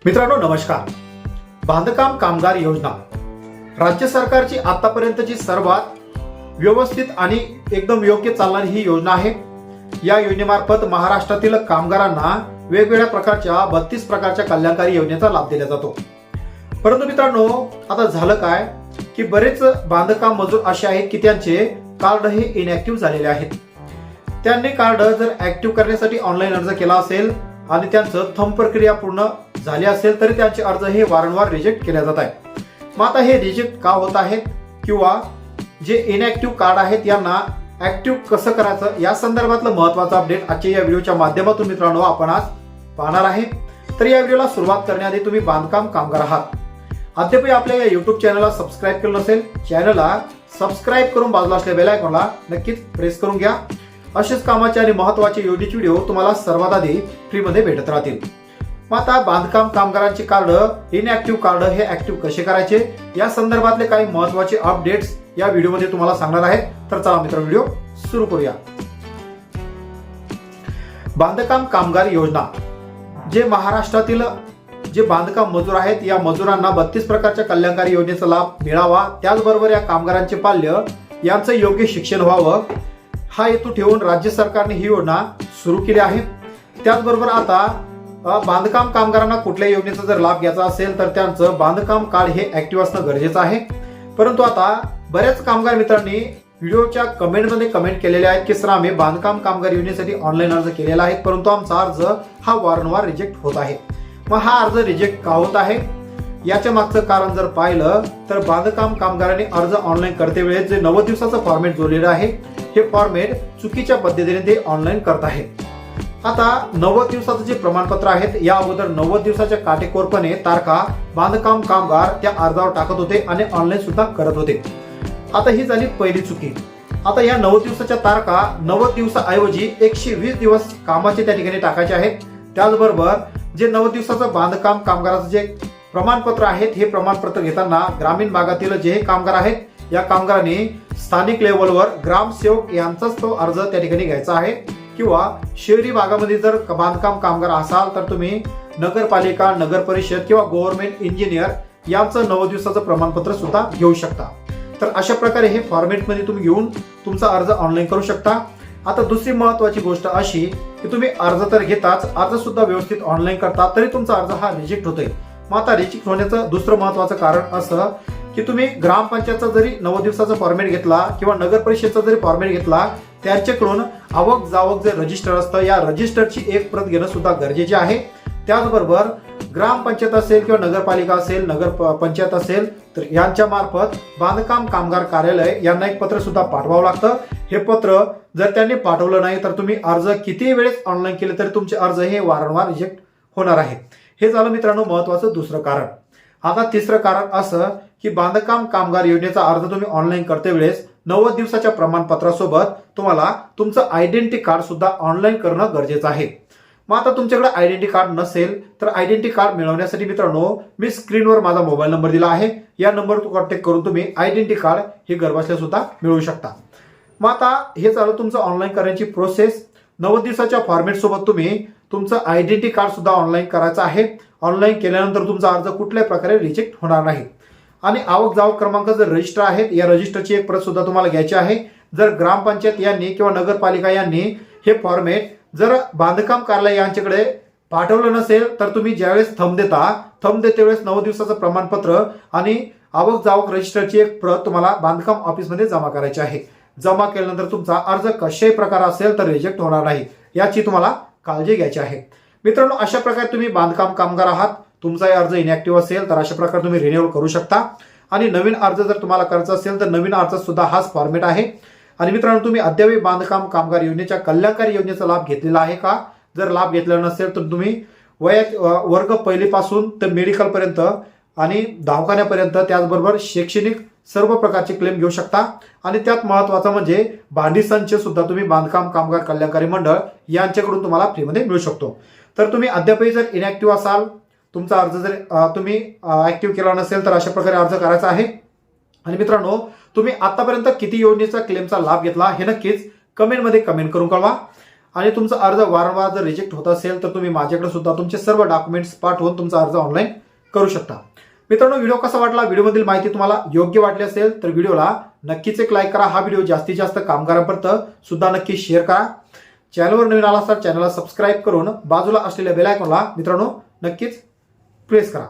मित्रांनो नमस्कार. बांधकाम कामगार योजना राज्य सरकारची आतापर्यंतची सर्वात व्यवस्थित आणि एकदम योग्य चालणारी ही योजना आहे. या योजनेमार्फत महाराष्ट्रातील कामगारांना वेगवेगळ्या प्रकारच्या 32 प्रकारच्या कल्याणकारी योजनेचा लाभ दिला जातो. परंतु मित्रांनो आता झालं काय की बरेच बांधकाम मजूर असे आहेत की त्यांचे कार्ड हे इनॅक्टिव्ह झालेले आहेत. त्यांनी कार्ड जर ऍक्टिव्ह करण्यासाठी ऑनलाईन अर्ज केला असेल आणि त्यांचं थंब प्रक्रिया पूर्ण झाली असेल तरी त्यांचे अर्ज हे वारंवार रिजेक्ट केले जात आहेत. मग आता हे रिजेक्ट का होत आहेत किंवा जे इनॅक्टिव्ह कार्ड आहेत यांना ऍक्टिव्ह कसं करायचं या संदर्भातलं महत्त्वाचं अपडेट आजच्या या व्हिडिओच्या माध्यमातून मित्रांनो आपण आज पाहणार आहे. तर या व्हिडिओला सुरुवात करण्याआधी तुम्ही बांधकाम कामगार आहात अद्याप आपल्या या युट्यूब चॅनलला सबस्क्राईब केलं नसेल चॅनलला सबस्क्राईब करून बाजूला असलेल्या बेल आयकॉनला नक्कीच प्रेस करून घ्या. असेच कामाचे आणि महत्त्वाचे योजनेचे व्हिडिओ तुम्हाला सर्वात आधी फ्रीमध्ये भेटत राहतील. मग आता बांधकाम कामगारांचे कार्ड इनॅक्टिव्ह कार्ड हे ऍक्टिव्ह कसे करायचे या संदर्भातले काही महत्त्वाचे अपडेट्स या व्हिडिओमध्ये तुम्हाला सांगणार आहे. तर चला मित्र व्हिडिओ सुरू करूया. बांधकाम कामगार योजना जे महाराष्ट्रातील जे बांधकाम मजूर आहेत या मजुरांना 32 प्रकारच्या कल्याणकारी योजनेचा लाभ मिळावा त्याचबरोबर या कामगारांचे पाल्य यांचं योग्य शिक्षण व्हावं हा हेतू ठेवून राज्य सरकारने ही योजना सुरू केली आहे. त्याचबरोबर आता बांधकाम कामगारांना कुठल्याही योजनेचा जर लाभ घ्यायचा असेल तर त्यांचं बांधकाम कार्ड हे ऍक्टिव्ह असणं गरजेचं आहे. परंतु आता बऱ्याच कामगार मित्रांनी व्हिडिओच्या कमेंटमध्ये कमेंट केलेले आहेत की सर आम्ही बांधकाम कामगार योजनेसाठी ऑनलाईन अर्ज केलेला आहे परंतु आमचा अर्ज हा वारंवार रिजेक्ट होत आहे. मग हा अर्ज रिजेक्ट का होत आहे याच्या मागचं कारण जर पाहिलं तर बांधकाम कामगारांनी अर्ज ऑनलाईन करते वेळेस जे 90 दिवसाचं फॉर्मेट जोडलेलं आहे हे फॉर्मेट चुकीच्या पद्धतीने ते ऑनलाईन करत आहेत. आता 90 दिवसाचं जे प्रमाणपत्र आहेत या अगोदर 90 दिवसाच्या काटेकोरपणे तारखा बांधकाम कामगार त्या अर्जावर टाकत होते आणि ऑनलाईन सुद्धा करत होते. आता ही झाली पहिली चुकी. आता या 90 दिवसाच्या तारखा 90 दिवसाऐवजी 120 दिवस कामाचे त्या ठिकाणी टाकायचे आहेत. त्याचबरोबर जे 90 दिवसाचं बांधकाम कामगाराचं जे प्रमाणपत्र आहेत हे प्रमाणपत्र घेताना ग्रामीण भागातील जे कामगार आहेत या कामगारांनी स्थानिक लेवलवर ग्रामसेवक यांचाच तो अर्ज त्या ठिकाणी घ्यायचा आहे किंवा शहरी भागामध्ये जर बांधकाम कामगार असाल तर तुम्ही नगरपालिका नगर परिषद किंवा गव्हर्नमेंट इंजिनियर यांचं 90 दिवसाचं प्रमाणपत्र सुद्धा घेऊ शकता. तर अशा प्रकारे हे फॉर्मेटमध्ये तुम्ही घेऊन तुमचा अर्ज ऑनलाईन करू शकता. आता दुसरी महत्वाची गोष्ट अशी की तुम्ही अर्ज तर घेताच अर्ज सुद्धा व्यवस्थित ऑनलाईन करता तरी तुमचा अर्ज हा रिजेक्ट होतोय. मग आता रिजेक्ट होण्याचं दुसरं महत्वाचं कारण असं की तुम्ही ग्रामपंचायतचा जरी 90 दिवसाचा फॉर्मेट घेतला किंवा नगर परिषदचा जरी फॉर्मेट घेतला त्यांच्याकडून आवक जावक जे रजिस्टर असतं या रजिस्टरची एक प्रत घेणं सुद्धा गरजेचे आहे. त्याचबरोबर ग्रामपंचायत असेल किंवा नगरपालिका असेल नगर पंचायत असेल तर यांच्या मार्फत बांधकाम कामगार कार्यालय यांना एक पत्र सुद्धा पाठवावं लागतं. हे पत्र जर त्यांनी पाठवलं नाही तर तुम्ही अर्ज किती वेळेस ऑनलाईन केले तरी तुमचे अर्ज हे वारंवार रिजेक्ट होणार आहे. हे झालं मित्रांनो महत्वाचं दुसरं कारण. आता तिसरं कारण असं की बांधकाम कामगार योजनेचा अर्ज तुम्ही ऑनलाईन करते वेळेस 90 दिवसाच्या प्रमाणपत्रासोबत तुम्हाला तुमचं आयडेंटिटी कार्ड सुद्धा ऑनलाईन करणं गरजेचं आहे. मग आता तुमच्याकडे आयडेंटिटी कार्ड नसेल तर आयडेंटिटी कार्ड मिळवण्यासाठी मित्रांनो मी स्क्रीनवर माझा मोबाईल नंबर दिला आहे या नंबरवर कॉन्टॅक्ट करून तुम्ही आयडेंटिटी कार्ड हे घरबसल्या सुद्धा मिळवू शकता. मग आता हे झालं तुमचं ऑनलाईन करण्याची प्रोसेस. 90 दिवसाच्या फॉर्मेट सोबत तुम्ही तुमचं आयडेंटिटी कार्ड सुद्धा ऑनलाईन करायचं आहे. ऑनलाईन केल्यानंतर तुमचा अर्ज कुठल्याही प्रकारे रिजेक्ट होणार नाही. आणि आवक जावक क्रमांक जर रजिस्टर आहेत या रजिस्टरची एक प्रत सुद्धा तुम्हाला घ्यायची आहे. जर ग्रामपंचायत यांनी किंवा नगरपालिका यांनी हे फॉर्मेट जर बांधकाम कार्यालय यांच्याकडे पाठवलं नसेल तर तुम्ही ज्यावेळेस थंब देते वेळेस 90 दिवसाचं प्रमाणपत्र आणि आवक जावक रजिस्टरची एक प्रत तुम्हाला बांधकाम ऑफिसमध्ये जमा करायची आहे. जमा केल्यानंतर तुमचा अर्ज कशाही प्रकार असेल तर रिजेक्ट होणार नाही याची तुम्हाला काळजी घ्यायची आहे. मित्रांनो अशा प्रकारे तुम्ही बांधकाम कामगार आहात तुमचा अर्ज इनॅक्टिव्ह असेल तर अशा प्रकारे तुम्ही रिन्युअल करू शकता. आणि नवीन अर्ज जर तुम्हाला करायचा असेल तर नवीन अर्ज सुद्धा हाच फॉर्मेट आहे. आणि मित्रांनो तुम्ही अद्याप बांधकाम कामगार योजनेच्या कल्याणकारी योजनेचा लाभ घेतलेला आहे का जर लाभ घेतलेला नसेल तर तुम्ही वर्ग पहिलीपासून तर मेडिकल पर्यंत आणि दवाखान्यापर्यंत त्याचबरोबर शैक्षणिक सर्व प्रकारचे क्लेम घेऊ शकता. आणि त्यात महत्वाचं म्हणजे भांडी संच सुद्धा तुम्ही बांधकाम कामगार कल्याणकारी मंडळ यांच्याकडून तुम्हाला फ्रीमध्ये मिळू शकतो. तर तुम्ही अद्यापही जर इनॅक्टिव्ह असाल तुमचा अर्ज जर तुम्ही ऍक्टिव्ह केला नसेल तर अशा प्रकारे अर्ज करायचा आहे. आणि मित्रांनो तुम्ही आतापर्यंत किती योजनेचा क्लेमचा लाभ घेतला हे नक्कीच कमेंटमध्ये कमेंट करून कळवा. आणि तुमचा अर्ज वारंवार जर रिजेक्ट होत असेल तर तुम्ही माझ्याकडे सुद्धा तुमचे सर्व डॉक्युमेंट्स पाठवून तुमचा अर्ज ऑनलाईन करू शकता. मित्रांनो, व्हिडिओ कसा वाटला, व्हिडिओमधील माहिती तुम्हाला योग्य वाटली असेल तर व्हिडिओला नक्कीच एक लाईक करा. हा व्हिडिओ जास्तीत जास्त कामगारांपर्यंत सुद्धा नक्की शेअर करा. चॅनलवर नवीन आला तर चॅनलला सबस्क्राईब करून बाजूला असलेल्या बेल आयकॉनला मित्रांनो नक्कीच प्रेस करा.